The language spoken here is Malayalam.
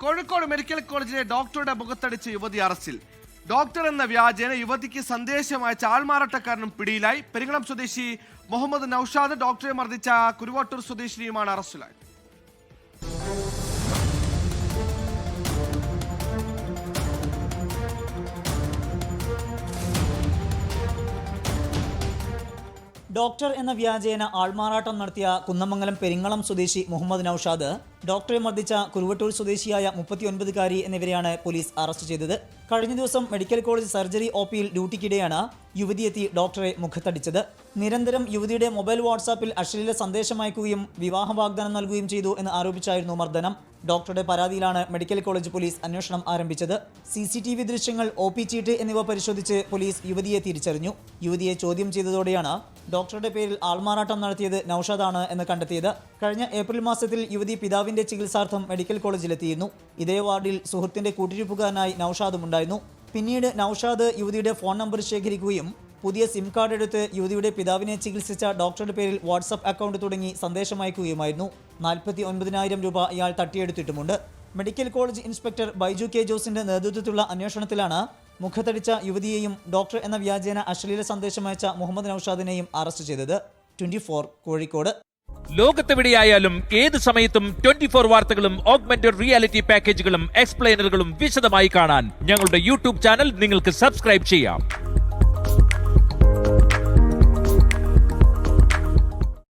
കോഴിക്കോട് മെഡിക്കൽ കോളേജിലെ ഡോക്ടറുടെ മുഖത്തടിച്ച് യുവതി അറസ്റ്റിൽ. ഡോക്ടർ എന്ന വ്യാജേന യുവതിക്ക് സന്ദേശം അയച്ച ആൾമാറാട്ടക്കാരനും പിടിയിലായി. പെരിങ്ങളം സ്വദേശി മുഹമ്മദ് നൌഷാദ് ഡോക്ടറെ മർദ്ദിച്ച കുരുവാട്ടൂർ സ്വദേശിനിയുമാണ് അറസ്റ്റിലായത്. ഡോക്ടർ എന്ന വ്യാജേന ആൾമാറാട്ടം നടത്തിയ കുന്നമംഗലം പെരിങ്ങളം സ്വദേശി മുഹമ്മദ് നൌഷാദ്, ഡോക്ടറെ മർദ്ദിച്ച കുരുവട്ടൂർ സ്വദേശിയായ 39കാരി എന്നിവരെയാണ് പോലീസ് അറസ്റ്റ് ചെയ്തത്. കഴിഞ്ഞ ദിവസം മെഡിക്കൽ കോളേജ് സർജറി ഒപിയിൽ ഡ്യൂട്ടിക്കിടെയാണ് യുവതിയെത്തി ഡോക്ടറെ മുഖത്തടിച്ചത്. നിരന്തരം യുവതിയുടെ മൊബൈൽ വാട്സാപ്പിൽ അശ്ലീല സന്ദേശം അയക്കുകയും വിവാഹ വാഗ്ദാനം നൽകുകയും ചെയ്തു എന്ന് ആരോപിച്ചായിരുന്നു മർദ്ദനം. ഡോക്ടറുടെ പരാതിയിലാണ് മെഡിക്കൽ കോളേജ് പോലീസ് അന്വേഷണം ആരംഭിച്ചത്. CCTV ദൃശ്യങ്ങൾ, OP ചീട്ട് എന്നിവ പരിശോധിച്ച് പോലീസ് യുവതിയെ തിരിച്ചറിഞ്ഞു. യുവതിയെ ചോദ്യം ചെയ്തതോടെയാണ് ഡോക്ടറുടെ പേരിൽ ആൾമാറാട്ടം നടത്തിയത് നൌഷാദാണ് എന്ന് കണ്ടെത്തിയത്. കഴിഞ്ഞ ഏപ്രിൽ മാസത്തിൽ യുവതി പിതാവിന്റെ ചികിത്സാർത്ഥം മെഡിക്കൽ കോളേജിലെത്തിയിരുന്നു. ഇതേ വാർഡിൽ സുഹൃത്തിന്റെ കൂട്ടിരിപ്പുകാരനായി നൌഷാദും ഉണ്ടായിരുന്നു. പിന്നീട് നൌഷാദ് യുവതിയുടെ ഫോൺ നമ്പർ ശേഖരിക്കുകയും പുതിയ സിം കാർഡ് എടുത്ത് യുവതിയുടെ പിതാവിനെ ചികിത്സിച്ച ഡോക്ടറുടെ പേരിൽ വാട്സ്ആപ്പ് അക്കൗണ്ട് തുടങ്ങി സന്ദേശം അയക്കുകയുമായിരുന്നു. 49,000 രൂപ ഇയാൾ തട്ടിയെടുത്തിട്ടുമുണ്ട്. Medical college inspector Baiju K. ജോസിന്റെ നേതൃത്വത്തിലുള്ള അന്വേഷണത്തിലാണ് മുഖത്തടിച്ച യുവതിയെയും ഡോക്ടർ എന്ന വ്യാജേന അശ്ലീല സന്ദേശം അയച്ച മുഹമ്മദ് നൌഷാദിനെയും അറസ്റ്റ് ചെയ്തത്. 24 കോഴിക്കോട്. ലോകത്തെവിടെയായാലും ഏത് സമയത്തും 24 വാർത്തകളും ഓഗ്മെന്റഡ് റിയാലിറ്റി പാക്കേജുകളും എക്സ്പ്ലെയിനറുകളും വിശദമായി കാണാൻ ഞങ്ങളുടെ YouTube ചാനൽ നിങ്ങൾക്ക് സബ്സ്ക്രൈബ് ചെയ്യാം.